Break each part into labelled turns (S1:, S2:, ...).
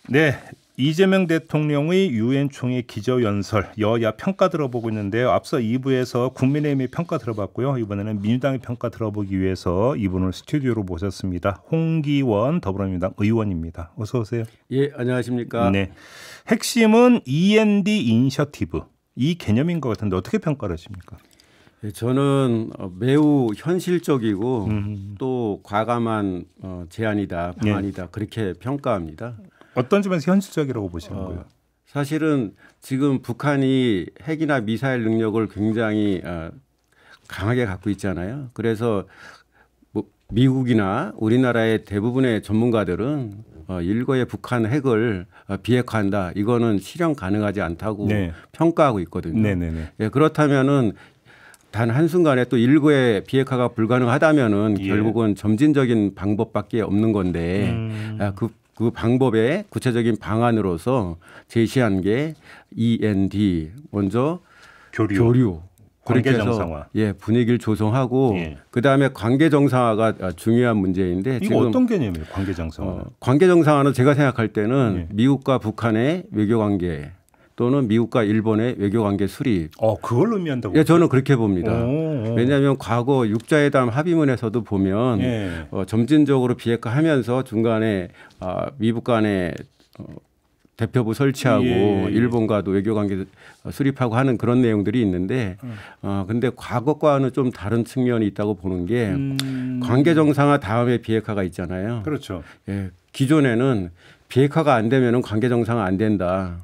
S1: 네, 이재명 대통령의 유엔 총회 기조연설 여야 평가 들어보고 있는데요. 앞서 2부에서 국민의힘의 평가 들어봤고요. 이번에는 민주당의 평가 들어보기 위해서 이분을 스튜디오로 모셨습니다. 홍기원 더불어민주당 의원입니다. 어서 오세요.
S2: 예, 안녕하십니까.
S1: 네, 핵심은 E&D 이니셔티브 이 개념인 것 같은데 어떻게 평가를 하십니까?
S2: 예, 저는 매우 현실적이고 또 과감한 제안이다, 방안이다 그렇게 평가합니다.
S1: 어떤 점에서 현실적이라고 보시는 거예요?
S2: 사실은 지금 북한이 핵이나 미사일 능력을 굉장히 강하게 갖고 있잖아요. 그래서 뭐 미국이나 우리나라의 대부분의 전문가들은 일거에 북한 핵을 비핵화한다. 이거는 실현 가능하지 않다고
S1: 네.
S2: 평가하고 있거든요.
S1: 네네네.
S2: 예, 그렇다면은 단 한순간에 또 일거에 비핵화가 불가능하다면은
S1: 예.
S2: 결국은 점진적인 방법밖에 없는 건데 그 방법의 구체적인 방안으로서 제시한 게 E&D 먼저 교류
S1: 관계
S2: 그렇게 해서
S1: 정상화.
S2: 예, 분위기를 조성하고
S1: 예.
S2: 그다음에 관계 정상화가 중요한 문제인데
S1: 이거
S2: 지금
S1: 어떤 개념이에요? 관계 정상화.
S2: 관계 정상화는 제가 생각할 때는
S1: 예.
S2: 미국과 북한의 외교 관계 또는 미국과 일본의 외교 관계 수립.
S1: 그걸 의미한다고.
S2: 예, 저는 그렇게 봅니다.
S1: 오.
S2: 왜냐하면 과거 육자회담 합의문에서도 보면
S1: 예.
S2: 점진적으로 비핵화하면서 중간에 미북 간에 대표부 설치하고
S1: 예.
S2: 일본과도 외교관계 수립하고 하는 그런 내용들이 있는데 근데 과거과는 좀 다른 측면이 있다고 보는 게 관계 정상화 다음에 비핵화가 있잖아요.
S1: 그렇죠.
S2: 예, 기존에는 비핵화가 안 되면은 관계 정상화 안 된다.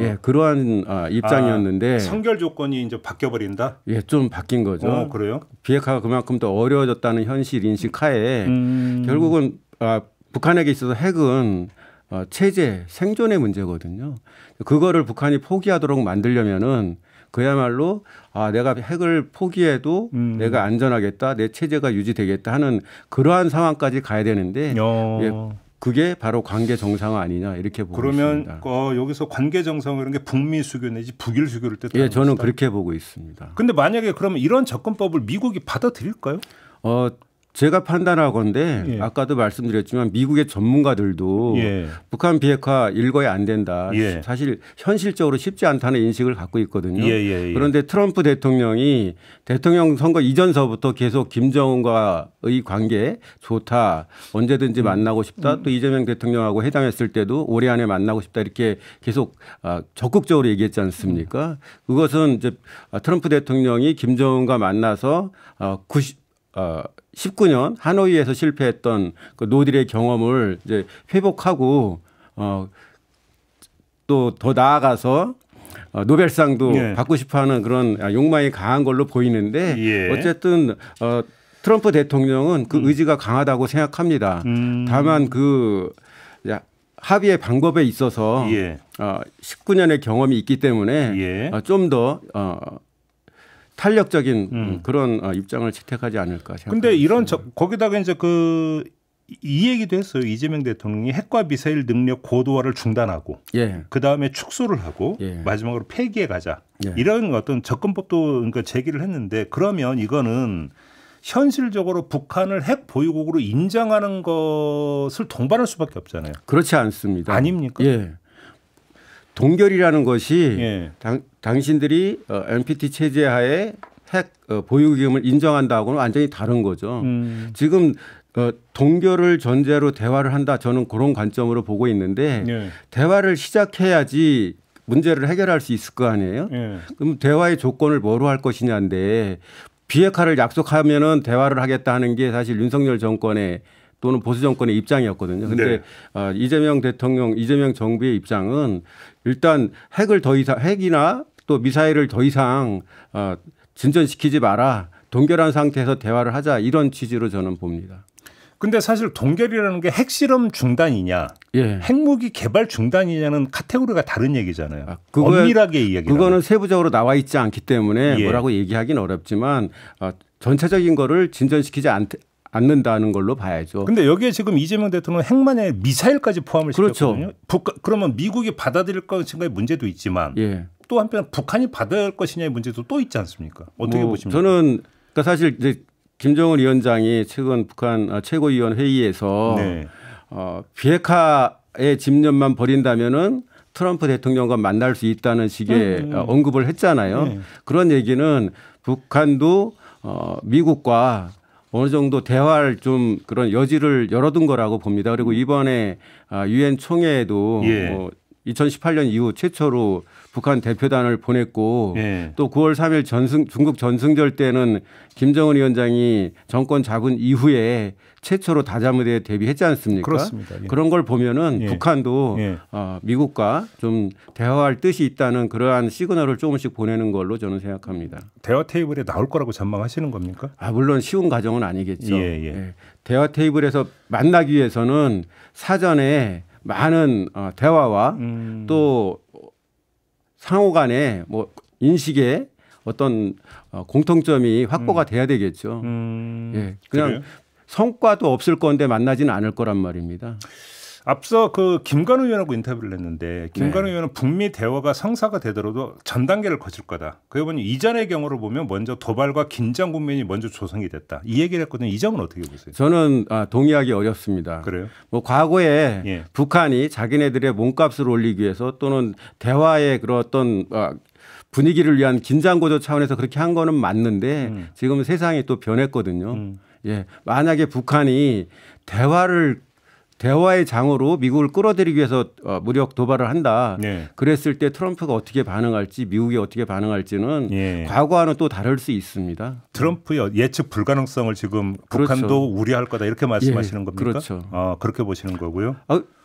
S2: 예, 그러한 입장이었는데
S1: 선결 조건이 이제 바뀌어 버린다.
S2: 예, 좀 바뀐 거죠.
S1: 그래요?
S2: 비핵화가 그만큼 더 어려워졌다는 현실 인식하에 결국은 북한에게 있어서 핵은 체제 생존의 문제거든요. 그거를 북한이 포기하도록 만들려면은 그야말로 내가 핵을 포기해도 내가 안전하겠다, 내 체제가 유지되겠다 하는 그러한 상황까지 가야 되는데 예, 그게 바로 관계 정상화 아니냐 이렇게 보고 있습니다.
S1: 그러면 여기서 관계 정상화 이런 게 북미 수교 내지 북일 수교를 뜻하는
S2: 예, 저는
S1: 것이다?
S2: 그렇게 보고 있습니다.
S1: 근데 만약에 그러면 이런 접근법을 미국이 받아들일까요?
S2: 제가 판단하건데
S1: 예.
S2: 아까도 말씀드렸지만 미국의 전문가들도
S1: 예.
S2: 북한 비핵화 일거에 안 된다.
S1: 예.
S2: 사실 현실적으로 쉽지 않다는 인식을 갖고 있거든요.
S1: 예.
S2: 그런데 트럼프 대통령이 대통령 선거 이전서부터 계속 김정은과의 관계 좋다. 언제든지 만나고 싶다. 또 이재명 대통령하고 회담했을 때도 올해 안에 만나고 싶다. 이렇게 계속 적극적으로 얘기했지 않습니까? 그것은 이제 트럼프 대통령이 김정은과 만나서 19년 하노이에서 실패했던 그 노딜의 경험을 이제 회복하고 또 더 나아가서 노벨상도 받고 싶어하는 그런 욕망이 강한 걸로 보이는데 어쨌든 트럼프 대통령은 그 의지가 강하다고 생각합니다. 다만 그 합의의 방법에 있어서 19년의 경험이 있기 때문에 좀 더 탄력적인 그런 입장을 채택하지 않을까 생각합니다.
S1: 근데 이런 거기다가 이제 이 얘기도 했어요. 이재명 대통령이 핵과 미사일 능력 고도화를 중단하고 그 다음에 축소를 하고 마지막으로 폐기해 가자. 이런 어떤 접근법도 그러니까 제기를 했는데 그러면 이거는 현실적으로 북한을 핵 보유국으로 인정하는 것을 동반할 수밖에 없잖아요.
S2: 그렇지 않습니다.
S1: 아닙니까?
S2: 예. 동결이라는 것이 당신들이 NPT 체제 하에 핵 보유국임을 인정한다고는 완전히 다른 거죠. 지금 동결을 전제로 대화를 한다. 저는 그런 관점으로 보고 있는데 대화를 시작해야지 문제를 해결할 수 있을 거 아니에요. 그럼 대화의 조건을 뭐로 할 것이냐인데 비핵화를 약속하면은 대화를 하겠다 하는 게 사실 윤석열 정권의 또는 보수 정권의 입장이었거든요. 그런데 이재명 대통령, 이재명 정부의 입장은 일단 핵이나 또 미사일을 더 이상 진전시키지 마라. 동결한 상태에서 대화를 하자. 이런 취지로 저는 봅니다.
S1: 근데 사실 동결이라는 게 핵실험 중단이냐, 핵무기 개발 중단이냐는 카테고리가 다른 얘기잖아요. 엄밀하게 이야기하면.
S2: 그거는 세부적으로 나와 있지 않기 때문에 뭐라고 얘기하기는 어렵지만 전체적인 거를 진전시키지 않는다는 걸로 봐야죠.
S1: 근데 여기에 지금 이재명 대통령 핵만에 미사일까지 포함을 시켰거든요. 그러면 미국이 받아들일 것인가의 문제도 있지만 또 한편 북한이 받을 것이냐의 문제도 또 있지 않습니까? 어떻게 보십니까?
S2: 저는 그러니까 사실 이제 김정은 위원장이 최근 북한 최고위원 회의에서 비핵화 대화의 집념만 버린다면은 트럼프 대통령과 만날 수 있다는 식의 언급을 했잖아요. 그런 얘기는 북한도 미국과 어느 정도 대화를 좀 그런 여지를 열어둔 거라고 봅니다. 그리고 이번에 유엔 총회에도 2018년 이후 최초로 북한 대표단을 보냈고 또 9월 3일 중국 전승절 때는 김정은 위원장이 정권 잡은 이후에 최초로 다자무대에 데뷔했지 않습니까?
S1: 그렇습니다.
S2: 그런 걸 보면은 북한도 미국과 좀 대화할 뜻이 있다는 그러한 시그널을 조금씩 보내는 걸로 저는 생각합니다.
S1: 대화 테이블에 나올 거라고 전망하시는 겁니까?
S2: 물론 쉬운 과정은 아니겠죠. 대화 테이블에서 만나기 위해서는 사전에 많은 대화와 또 상호 간의 뭐 인식의 어떤 공통점이 확보가 돼야 되겠죠. 그냥
S1: 그래요?
S2: 성과도 없을 건데 만나지는 않을 거란 말입니다.
S1: 앞서 그 김관우 의원하고 인터뷰를 했는데 김관우 의원은 북미 대화가 성사가 되더라도 전 단계를 거칠 거다. 그래 보니 이전의 경우를 보면 먼저 도발과 긴장 국면이 먼저 조성이 됐다. 이 얘기를 했거든요. 이 점은 어떻게 보세요?
S2: 저는 동의하기 어렵습니다.
S1: 그래요?
S2: 뭐 과거에 북한이 자기네들의 몸값을 올리기 위해서 또는 대화의 그런 어떤 분위기를 위한 긴장 고조 차원에서 그렇게 한 거는 맞는데 지금 세상이 또 변했거든요. 만약에 북한이 대화의 장으로 미국을 끌어들이기 위해서 무력 도발을 한다. 그랬을 때 트럼프가 어떻게 반응할지 미국이 어떻게 반응할지는 과거와는 또 다를 수 있습니다.
S1: 트럼프의 예측 불가능성을 지금 북한도 우려할 거다 이렇게 말씀하시는 겁니까?
S2: 그렇죠.
S1: 그렇게 보시는 거고요.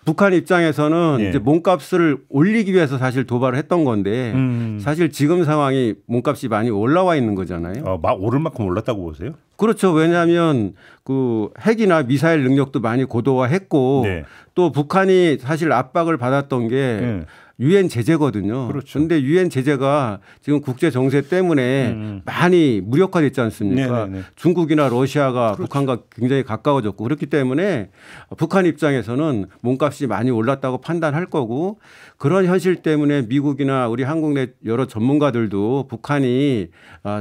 S2: 북한 입장에서는 이제 몸값을 올리기 위해서 사실 도발을 했던 건데 사실 지금 상황이 몸값이 많이 올라와 있는 거잖아요.
S1: 막 오를 만큼 올랐다고 보세요?
S2: 그렇죠. 왜냐하면 그 핵이나 미사일 능력도 많이 고도화했고 또 북한이 사실 압박을 받았던 게 유엔 제재거든요. 그런데 유엔 제재가 지금 국제 정세 때문에 많이 무력화됐지 않습니까? 중국이나 러시아가 북한과 굉장히 가까워졌고 그렇기 때문에 북한 입장에서는 몸값이 많이 올랐다고 판단할 거고 그런 현실 때문에 미국이나 우리 한국 내 여러 전문가들도 북한이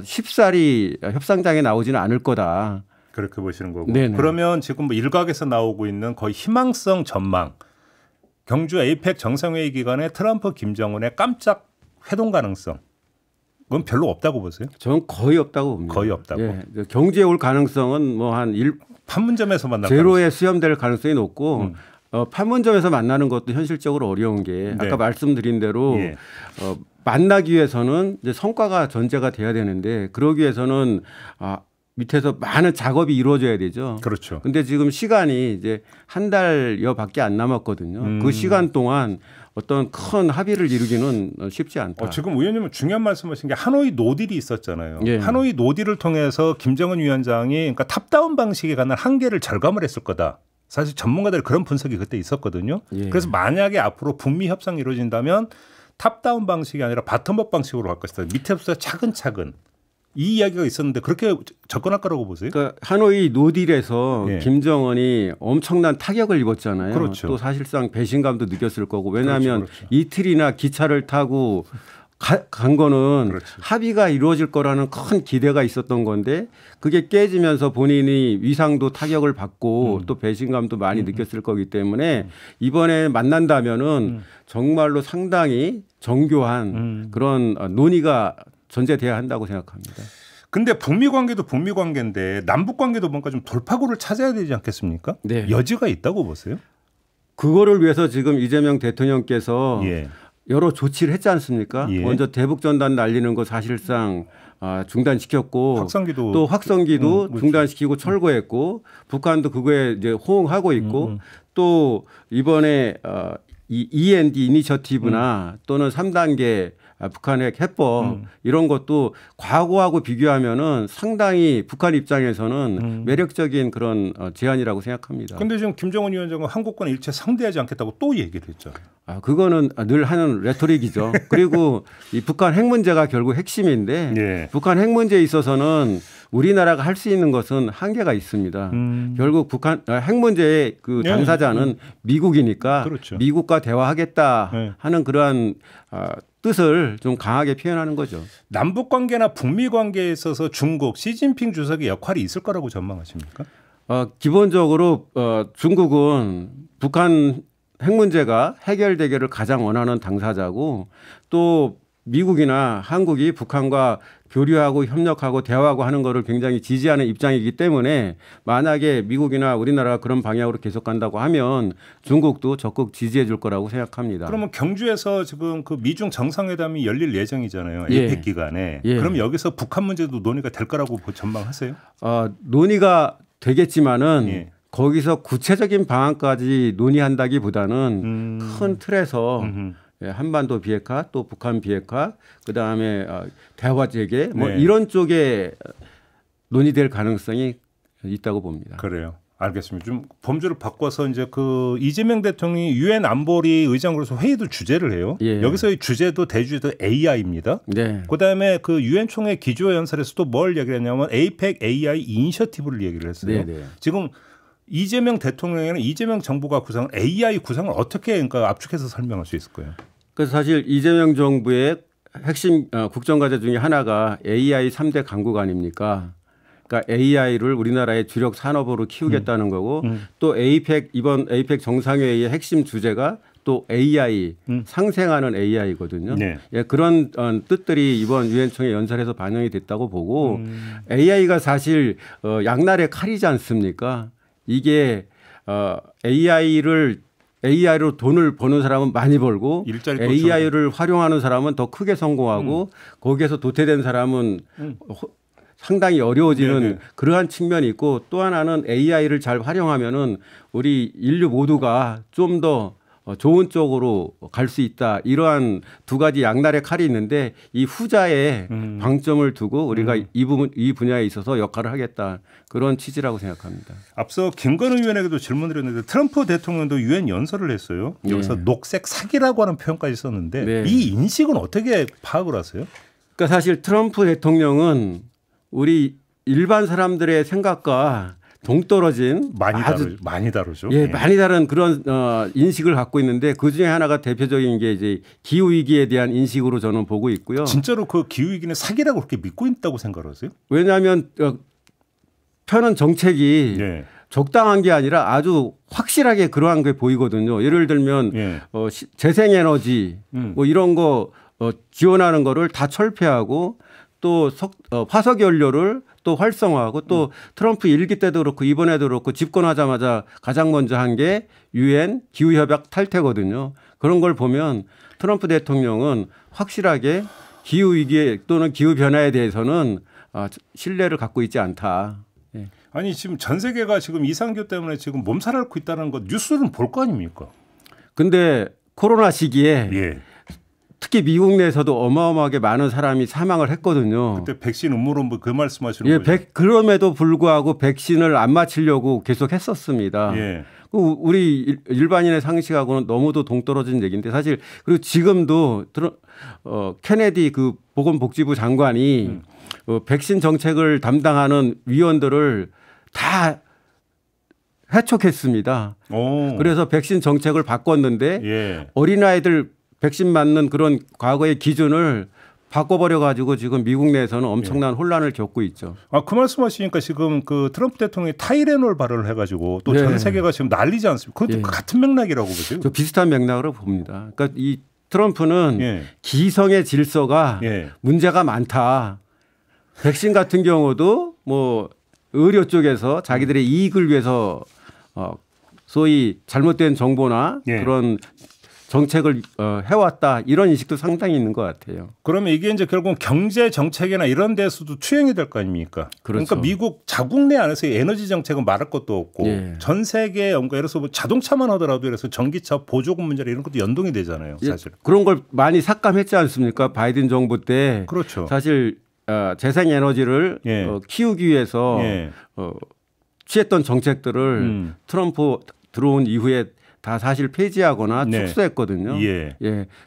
S2: 쉽사리 협상장에 나오지는 않을 거다.
S1: 그렇게 보시는 거고. 그러면 지금 뭐 일각에서 나오고 있는 거의 희망성 전망. 경주 에이펙 정상회의 기간에 트럼프 김정은의 깜짝 회동 가능성 그건 별로 없다고 보세요?
S2: 저는 거의 없다고 봅니다.
S1: 거의 없다고.
S2: 경주에 올 가능성은 뭐 한
S1: 판문점에서 만날
S2: 제로에 수렴될 가능성이 높고 판문점에서 만나는 것도 현실적으로 어려운 게 아까 말씀드린 대로 만나기 위해서는 이제 성과가 전제가 돼야 되는데 그러기 위해서는 밑에서 많은 작업이 이루어져야 되죠.
S1: 그렇죠.
S2: 근데 지금 시간이 이제 한 달여밖에 안 남았거든요. 그 시간 동안 어떤 큰 합의를 이루기는 쉽지 않다.
S1: 지금 의원님은 중요한 말씀하신 게 하노이 노딜이 있었잖아요. 하노이 노딜을 통해서 김정은 위원장이 그러니까 탑다운 방식에 관한 한계를 절감을 했을 거다. 사실 전문가들 그런 분석이 그때 있었거든요. 그래서 만약에 앞으로 북미 협상이 이루어진다면 탑다운 방식이 아니라 바텀업 방식으로 갈 것이다. 밑에부터 차근차근. 이 이야기가 있었는데 그렇게 접근할 거라고 보세요?
S2: 그러니까 하노이 노딜에서 김정은이 엄청난 타격을 입었잖아요.
S1: 그렇죠.
S2: 또 사실상 배신감도 느꼈을 거고 왜냐하면 이틀이나 기차를 타고 간 거는 합의가 이루어질 거라는 큰 기대가 있었던 건데 그게 깨지면서 본인이 위상도 타격을 받고 또 배신감도 많이 느꼈을 거기 때문에 이번에 만난다면은 정말로 상당히 정교한 그런 논의가 전제돼야 한다고 생각합니다.
S1: 근데 북미 관계도 북미 관계인데 남북 관계도 뭔가 좀 돌파구를 찾아야 되지 않겠습니까? 여지가 있다고 보세요?
S2: 그거를 위해서 지금 이재명 대통령께서 여러 조치를 했지 않습니까? 먼저 대북전단 날리는 거 사실상 중단시켰고 또 확성기도 중단시키고 철거했고 북한도 그거에 이제 호응하고 있고 또 이번에 END 이니셔티브나 또는 3단계 북한의 해법 이런 것도 과거하고 비교하면은 상당히 북한 입장에서는 매력적인 그런 제안이라고 생각합니다.
S1: 그런데 지금 김정은 위원장은 한국과는 일체 상대하지 않겠다고 또 얘기를 했죠.
S2: 그거는 늘 하는 레토릭이죠. 그리고 이 북한 핵 문제가 결국 핵심인데 북한 핵 문제에 있어서는 우리나라가 할 수 있는 것은 한계가 있습니다. 결국 북한 핵 문제의 그 당사자는 미국이니까 미국과 대화하겠다 하는 그러한 뜻을 좀 강하게 표현하는 거죠.
S1: 남북 관계나 북미 관계에 있어서 중국 시진핑 주석의 역할이 있을 거라고 전망하십니까?
S2: 기본적으로 중국은 북한 핵 문제가 해결되기를 가장 원하는 당사자고 또 미국이나 한국이 북한과 교류하고 협력하고 대화하고 하는 거를 굉장히 지지하는 입장이기 때문에 만약에 미국이나 우리나라가 그런 방향으로 계속 간다고 하면 중국도 적극 지지해 줄 거라고 생각합니다.
S1: 그러면 경주에서 지금 그 미중 정상회담이 열릴 예정이잖아요. 에이펙 기간에. 그럼 여기서 북한 문제도 논의가 될 거라고 전망하세요?
S2: 논의가 되겠지만은 거기서 구체적인 방안까지 논의한다기보다는 큰 틀에서 한반도 비핵화 또 북한 비핵화 그다음에 대화 재개 뭐 이런 쪽에 논의될 가능성이 있다고 봅니다.
S1: 그래요. 알겠습니다. 좀 범주를 바꿔서 이제 그 이재명 대통령이 유엔 안보리 의장으로서 회의도 주재를 해요. 여기서의 주제도 대주제도 AI입니다. 그다음에 그 유엔 총회 기조연설에서도 뭘 얘기를 했냐면 에이펙 AI 이니셔티브를 얘기를 했어요. 지금 이재명 대통령이나 이재명 정부가 구상한 AI 구상을 어떻게 그러니까 압축해서 설명할 수 있을까요?
S2: 그래서 사실 이재명 정부의 핵심 국정과제 중에 하나가 AI 3대 강국 아닙니까? 그러니까 AI를 우리나라의 주력 산업으로 키우겠다는 거고 또 이번 에이펙 정상회의의 핵심 주제가 또 AI 상생하는 AI거든요. 그런 뜻들이 이번 유엔총회 연설에서 반영이 됐다고 보고 AI가 사실 양날의 칼이지 않습니까? 이게 AI로 돈을 버는 사람은 많이 벌고 AI를 활용하는 사람은 더 크게 성공하고 거기에서 도태된 사람은 상당히 어려워지는 그러한 측면이 있고 또 하나는 AI를 잘 활용하면은 우리 인류 모두가 좀 더 좋은 쪽으로 갈 수 있다. 이러한 두 가지 양날의 칼이 있는데 이 후자에 방점을 두고 우리가 이 분야에 있어서 역할을 하겠다. 그런 취지라고 생각합니다.
S1: 앞서 김건우 의원에게도 질문을 했는데 트럼프 대통령도 유엔 연설을 했어요. 여기서 녹색 사기라고 하는 표현까지 썼는데 이 인식은 어떻게 파악을 하세요?
S2: 그러니까 사실 트럼프 대통령은 우리 일반 사람들의 생각과 동떨어진
S1: 많이 다르죠.
S2: 많이 다른 그런 인식을 갖고 있는데 그 중에 하나가 대표적인 게 이제 기후 위기에 대한 인식으로 저는 보고 있고요.
S1: 진짜로 그 기후 위기는 사기라고 그렇게 믿고 있다고 생각하세요?
S2: 왜냐하면 펴는 정책이 적당한 게 아니라 아주 확실하게 그러한 게 보이거든요. 예를 들면 재생에너지 뭐 이런 거 지원하는 거를 다 철폐하고 또 화석연료를 또 활성화하고 또 트럼프 1기 때도 그렇고 이번에도 그렇고 집권하자마자 가장 먼저 한 게 유엔 기후협약 탈퇴거든요. 그런 걸 보면 트럼프 대통령은 확실하게 기후위기 또는 기후변화에 대해서는 신뢰를 갖고 있지 않다.
S1: 아니 지금 전 세계가 지금 이상기후 때문에 지금 몸살 앓고 있다는 거 뉴스는 볼 거 아닙니까?
S2: 근데 코로나 시기에 특히 미국 내에서도 어마어마하게 많은 사람이 사망을 했거든요.
S1: 그때 백신 음모론 그 말씀하시는 거죠?
S2: 그럼에도 불구하고 백신을 안 맞히려고 계속 했었습니다. 우리 일반인의 상식하고는 너무도 동떨어진 얘기인데 사실 그리고 지금도 케네디 그 보건복지부 장관이 백신 정책을 담당하는 위원들을 다 해촉했습니다. 그래서 백신 정책을 바꿨는데 어린아이들 백신 맞는 그런 과거의 기준을 바꿔버려 가지고 지금 미국 내에서는 엄청난 혼란을 겪고 있죠.
S1: 그 말씀하시니까 지금 그 트럼프 대통령이 타이레놀 발언을 해가지고 또 전 세계가 지금 난리지 않습니까? 그것도 같은 맥락이라고 보세요?
S2: 저 비슷한 맥락으로 봅니다. 그러니까 이 트럼프는 기성의 질서가 문제가 많다. 백신 같은 경우도 뭐 의료 쪽에서 자기들의 이익을 위해서 소위 잘못된 정보나 그런 정책을 해왔다 이런 인식도 상당히 있는 것 같아요.
S1: 그러면 이게 이제 결국 경제 정책이나 이런 데서도 투영이 될 거 아닙니까? 그러니까 미국 자국 내 안에서 에너지 정책은 말할 것도 없고 전 세계 예를 들어서 뭐 자동차만 하더라도 그래서 전기차 보조금 문제나 이런 것도 연동이 되잖아요. 사실
S2: 그런 걸 많이 삭감했지 않습니까? 바이든 정부 때
S1: 그렇죠.
S2: 사실 재생에너지를 키우기 위해서 취했던 정책들을 트럼프 들어온 이후에 다 사실 폐지하거나 축소했거든요.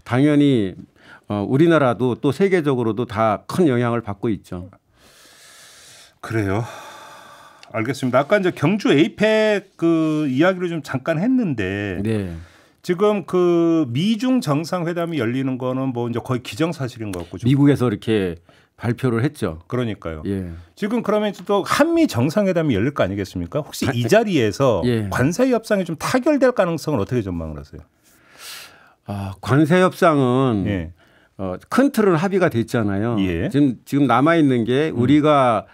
S2: 당연히 우리나라도 또 세계적으로도 다 큰 영향을 받고 있죠.
S1: 그래요. 알겠습니다. 아까 이제 경주 에이펙 그 이야기를 좀 잠깐 했는데 지금 그 미중 정상회담이 열리는 거는 뭐 이제 거의 기정사실인 것 같고
S2: 미국에서 이렇게 발표를 했죠.
S1: 그러니까요. 예. 지금 그러면 또 한미 정상회담이 열릴 거 아니겠습니까? 혹시 이 자리에서 예. 관세 협상이 좀 타결될 가능성은 어떻게 전망을 하세요?
S2: 관세 협상은 예. 큰 틀은 합의가 됐잖아요. 예. 지금 남아 있는 게 우리가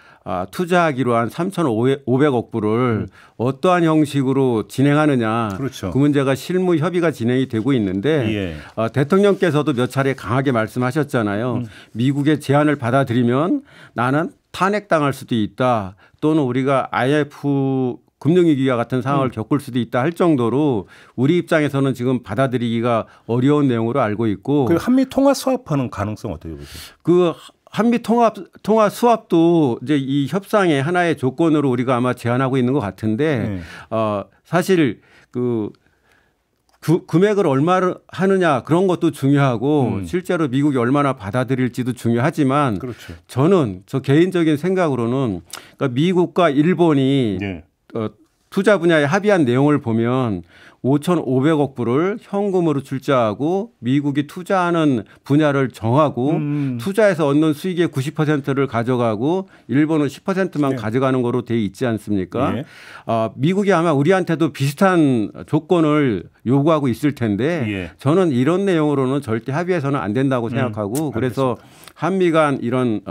S2: 투자하기로 한 3,500억 불을 어떠한 형식으로 진행하느냐. 그렇죠. 그 문제가 실무 협의가 진행이 되고 있는데 예. 대통령께서도 몇 차례 강하게 말씀하셨잖아요. 미국의 제안을 받아들이면 나는 탄핵당할 수도 있다. 또는 우리가 IMF 금융위기와 같은 상황을 겪을 수도 있다 할 정도로 우리 입장에서는 지금 받아들이기가 어려운 내용으로 알고 있고.
S1: 그 한미 통화 수합하는 가능성 어떻게 보세요?
S2: 그 한미 통화 수합도 이제 이 협상의 하나의 조건으로 우리가 아마 제안하고 있는 것 같은데 사실 그 금액을 얼마를 하느냐 그런 것도 중요하고 실제로 미국이 얼마나 받아들일지도 중요하지만 그렇죠. 저 개인적인 생각으로는 그러니까 미국과 일본이 네. 투자 분야에 합의한 내용을 보면 5,500억 불을 현금으로 출자하고 미국이 투자하는 분야를 정하고 투자해서 얻는 수익의 90%를 가져가고 일본은 10%만 네. 가져가는 거로 돼 있지 않습니까? 네. 미국이 아마 우리한테도 비슷한 조건을 요구하고 있을 텐데 네. 저는 이런 내용으로는 절대 합의해서는 안 된다고 생각하고 그래서 한미 간 이런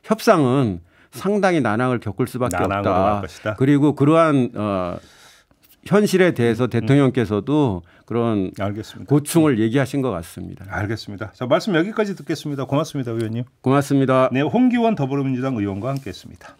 S2: 협상은 상당히 난항을 겪을 수밖에 없다. 그리고 그러한 현실에 대해서 대통령께서도 그런 알겠습니다. 고충을 얘기하신 것 같습니다.
S1: 알겠습니다. 자, 말씀 여기까지 듣겠습니다. 고맙습니다, 의원님.
S2: 고맙습니다.
S1: 네, 홍기원 더불어민주당 의원과 함께했습니다.